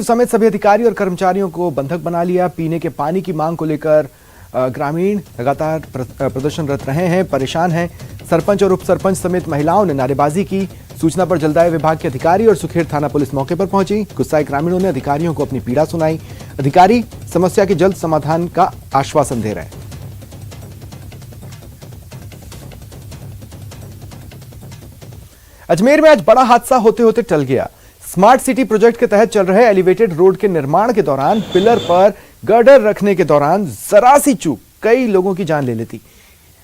समेत सभी अधिकारी और कर्मचारियों को बंधक बना लिया। पीने के पानी की मांग को लेकर ग्रामीण लगातार प्रदर्शनरत रहे हैं, परेशान हैं। सरपंच और उप सरपंच समेत महिलाओं ने नारेबाजी की। सूचना पर जलदाय विभाग के अधिकारी और सुखेर थाना पुलिस मौके पर पहुंची। गुस्साए ग्रामीणों ने अधिकारियों को अपनी पीड़ा सुनाई। अधिकारी समस्या के जल्द समाधान का आश्वासन दे रहे हैं। अजमेर में आज बड़ा हादसा होते होते टल गया। स्मार्ट सिटी प्रोजेक्ट के तहत चल रहे एलिवेटेड रोड के निर्माण के दौरान पिलर पर गर्डर रखने के दौरान जरा सी चूक कई लोगों की जान ले लेती।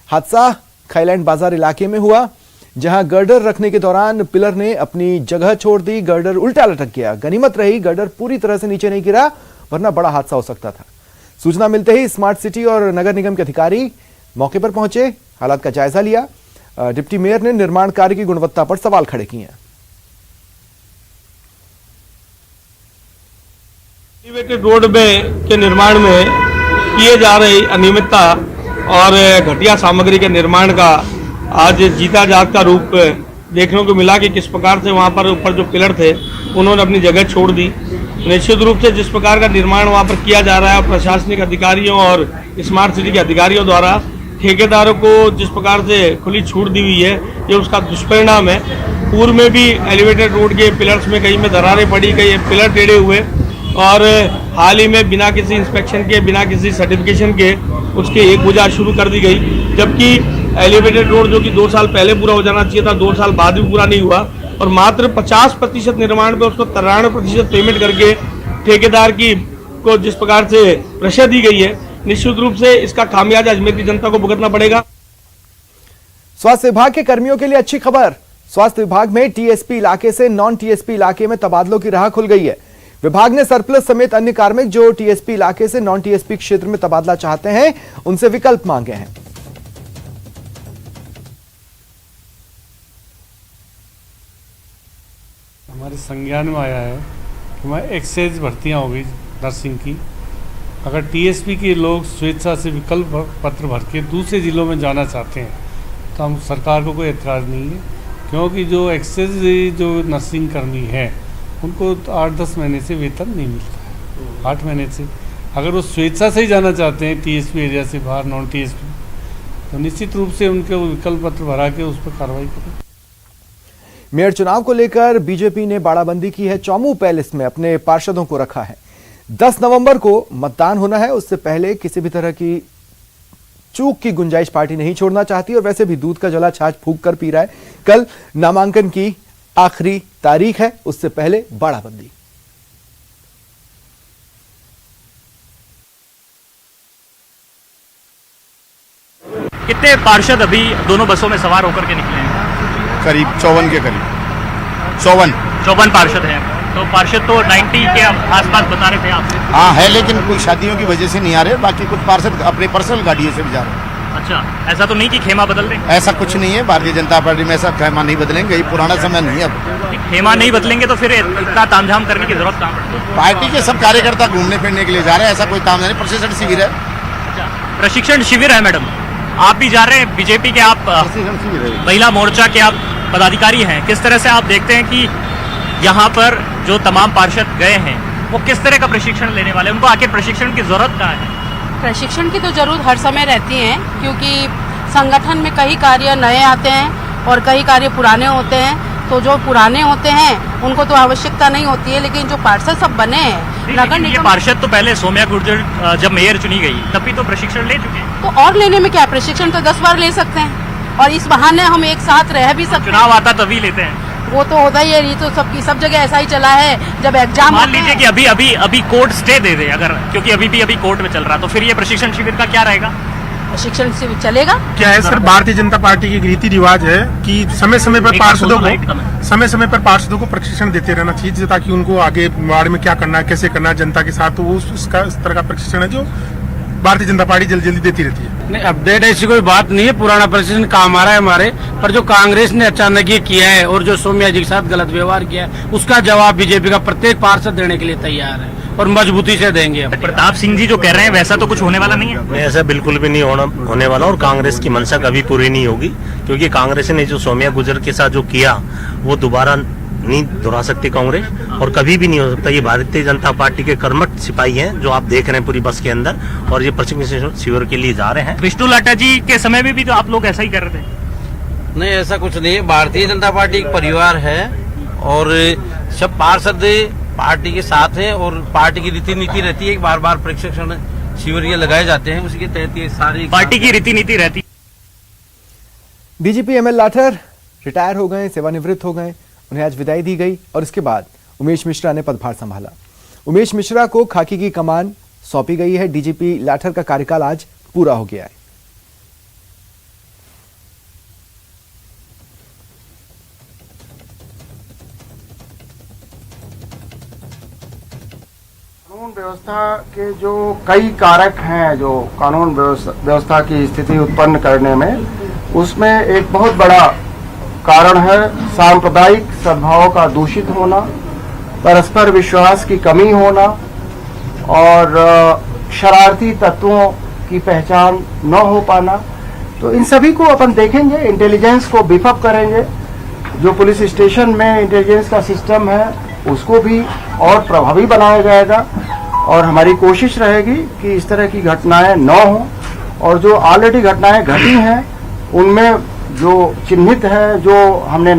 हादसा खाईलैंड बाजार इलाके में हुआ, जहां गर्डर रखने के दौरान पिलर ने अपनी जगह छोड़ दी। गर्डर उल्टा लटक गया। गनीमत रही गर्डर पूरी तरह से नीचे नहीं गिरा, वरना बड़ा हादसा हो सकता था। सूचना मिलते ही स्मार्ट सिटी और नगर निगम के अधिकारी मौके पर पहुंचे, हालात का जायजा लिया। डिप्टी मेयर ने निर्माण कार्य की गुणवत्ता पर सवाल खड़े किए हैं। एलिवेटेड रोड में के निर्माण में किए जा रही अनियमितता और घटिया सामग्री के निर्माण का आज जीता जागता रूप देखने को मिला कि किस प्रकार से वहां पर ऊपर जो पिलर थे उन्होंने अपनी जगह छोड़ दी। निश्चित रूप से जिस प्रकार का निर्माण वहां पर किया जा रहा है, प्रशासनिक अधिकारियों और स्मार्ट सिटी के अधिकारियों द्वारा ठेकेदारों को जिस प्रकार से खुली छूट दी हुई है, ये उसका दुष्परिणाम है। पूर्व में भी एलिवेटेड रोड के पिलर्स में कहीं में दरारें पड़ी, कहीं पिलर टेढ़े हुए और हाल ही में बिना किसी इंस्पेक्शन के, बिना किसी सर्टिफिकेशन के उसकी एक बुझा शुरू कर दी गई। जबकि एलिवेटेड रोड जो कि 2 साल पहले पूरा हो जाना चाहिए था, 2 साल बाद भी पूरा नहीं हुआ और मात्र 50% निर्माण पे उसको 93% पेमेंट करके ठेकेदार की को जिस प्रकार से प्रेशर दी गई है, निश्चित रूप से इसका खामियाजा अजमेर की जनता को भुगतना पड़ेगा। स्वास्थ्य विभाग के कर्मियों के लिए अच्छी खबर। स्वास्थ्य विभाग में टीएसपी इलाके से नॉन टीएसपी इलाके में तबादलों की राह खुल गई है। विभाग ने सरप्लस समेत अन्य कार्मिक जो टीएसपी इलाके से नॉन टीएसपी क्षेत्र में तबादला चाहते हैं, उनसे विकल्प मांगे हैं। हमारे संज्ञान में आया है कि हमारी एक्साइज भर्तियां हो गई नर्सिंग की। अगर टीएसपी के लोग स्वेच्छा से विकल्प पत्र भर के दूसरे जिलों में जाना चाहते हैं तो हम सरकार को कोई एतराज़ नहीं है, क्योंकि जो एक्साइज जो नर्सिंग कर्मी है उनको 8-10 महीने से वेतन नहीं मिलता है, 8 महीने से। अगर वो स्वेच्छा से ही जाना चाहते हैं टीएसपी एरिया से बाहर नॉन टीएसपी, तो निश्चित रूप से उनके विकल्प पत्र भरा के उस पर कार्रवाई करें। मेयर चुनाव को लेकर बीजेपी ने बाड़ाबंदी की है। चौमू पैलेस में अपने पार्षदों को रखा है। 10 नवंबर को मतदान होना है, उससे पहले किसी भी तरह की चूक की गुंजाइश पार्टी नहीं छोड़ना चाहती और वैसे भी दूध का जला छाछ फूंक कर पी रहा है। कल नामांकन की आखिरी तारीख है, उससे पहले बाड़ाबंदी। कितने पार्षद अभी दोनों बसों में सवार होकर के निकले हैं? करीब 54 के करीब 54 पार्षद हैं। तो पार्षद तो 90 के आसपास बता रहे थे आपसे। हाँ है, लेकिन कोई शादियों की वजह से नहीं आ रहे, बाकी कुछ पार्षद अपने पर्सनल गाड़ियों से भी जा रहे हैं। अच्छा, ऐसा तो नहीं कि खेमा बदल रहे? ऐसा कुछ नहीं है, भारतीय जनता पार्टी में ऐसा खेमा नहीं बदलेंगे, ये पुराना समय नहीं है। अब खेमा नहीं बदलेंगे तो फिर इतना तामझाम करने की जरूरत कहाँ पड़ती है? पार्टी के सब कार्यकर्ता घूमने फिरने के लिए जा रहे हैं, ऐसा कोई काम नहीं। प्रशिक्षण शिविर है। अच्छा, प्रशिक्षण शिविर है। मैडम आप भी जा रहे हैं, बीजेपी के आप महिला मोर्चा के आप पदाधिकारी हैं, किस तरह से आप देखते हैं कि यहाँ पर जो तमाम पार्षद गए हैं वो किस तरह का प्रशिक्षण लेने वाले हैं? उनको आखिर प्रशिक्षण की जरूरत कहाँ है? प्रशिक्षण की तो जरूरत हर समय रहती है, क्योंकि संगठन में कई कार्य नए आते हैं और कई कार्य पुराने होते हैं। तो जो पुराने होते हैं उनको तो आवश्यकता नहीं होती है, लेकिन जो पार्षद सब बने हैं नगर निगम, पार्षद तो पहले सौम्या गुर्जर जब मेयर चुनी गई तब भी तो प्रशिक्षण ले चुके हैं। तो और लेने में क्या, प्रशिक्षण तो 10 बार ले सकते हैं और इस बहाने हम एक साथ रह भी सकते हैं। चुनाव आता तभी लेते हैं, वो तो होता ही है। ये तो सब जगह ऐसा ही चला है। जब एग्जाम मान लीजिए कि अभी कोर्ट स्टे दे दे, अगर क्योंकि अभी कोर्ट में चल रहा, तो फिर ये प्रशिक्षण शिविर का क्या रहेगा? प्रशिक्षण शिविर चलेगा। क्या है सर, भारतीय जनता पार्टी की रीति रिवाज है कि समय समय पर पार्षदों को प्रशिक्षण देते रहना चाहिए, ताकि उनको आगे वार्ड में क्या करना है, कैसे करना है जनता के साथ, तो वो उसका इस तरह का प्रशिक्षण है जो भारतीय जनता पार्टी जल्दी जल्दी देती रहती है। नहीं, अपडेट ऐसी कोई बात नहीं है। पुराना प्रशिक्षण काम आ रहा है हमारे, पर जो कांग्रेस ने अचानक ये किया है और जो सोम्या जी के साथ गलत व्यवहार किया है, उसका जवाब बीजेपी का प्रत्येक पार्षद देने के लिए तैयार है और मजबूती से देंगे। प्रताप सिंह जी जो कह रहे हैं वैसा तो कुछ होने वाला नहीं है? नहीं, ऐसा बिल्कुल भी नहीं होने वाला और कांग्रेस की मंशा कभी पूरी नहीं होगी, क्योंकि कांग्रेस ने जो सोम्या गुर्जर के साथ जो किया वो दोबारा नहीं दोहरा सकती कांग्रेस, और कभी भी नहीं हो सकता। ये भारतीय जनता पार्टी के कर्मठ सिपाही हैं जो आप देख रहे हैं पूरी बस के अंदर, और ये प्रशिक्षण शिविर के लिए जा रहे हैं। विष्णु लाटा जी के समय में भी तो आप लोग ऐसा ही कर रहे थे। नहीं, ऐसा कुछ नहीं है। भारतीय जनता पार्टी एक परिवार है और सब पार्षद पार्टी के साथ हैं, और पार्टी की रीति नीति रहती है कि बार बार प्रशिक्षण शिविर ये लगाए जाते हैं, उसी के तहत ये सारी पार्टी की रीति नीति रहती। डीजीपी एमएल लाठर रिटायर हो गए, सेवानिवृत्त हो गए, उन्हें आज विदाई दी गई और इसके बाद उमेश मिश्रा ने पदभार संभाला। उमेश मिश्रा को खाकी की कमान सौंपी गई है। डीजीपी लाठर का कार्यकाल आज पूरा हो गया है। कानून व्यवस्था के जो कई कारक हैं जो कानून व्यवस्था की स्थिति उत्पन्न करने में, उसमें एक बहुत बड़ा कारण है सांप्रदायिक सद्भाव का दूषित होना, परस्पर विश्वास की कमी होना और शरारती तत्वों की पहचान न हो पाना। तो इन सभी को अपन देखेंगे, इंटेलिजेंस को बीफ अप करेंगे। जो पुलिस स्टेशन में इंटेलिजेंस का सिस्टम है उसको भी और प्रभावी बनाया जाएगा, और हमारी कोशिश रहेगी कि इस तरह की घटनाएं न हों, और जो ऑलरेडी घटनाएं घटी हैं उनमें जो चिन्हित है, जो हमने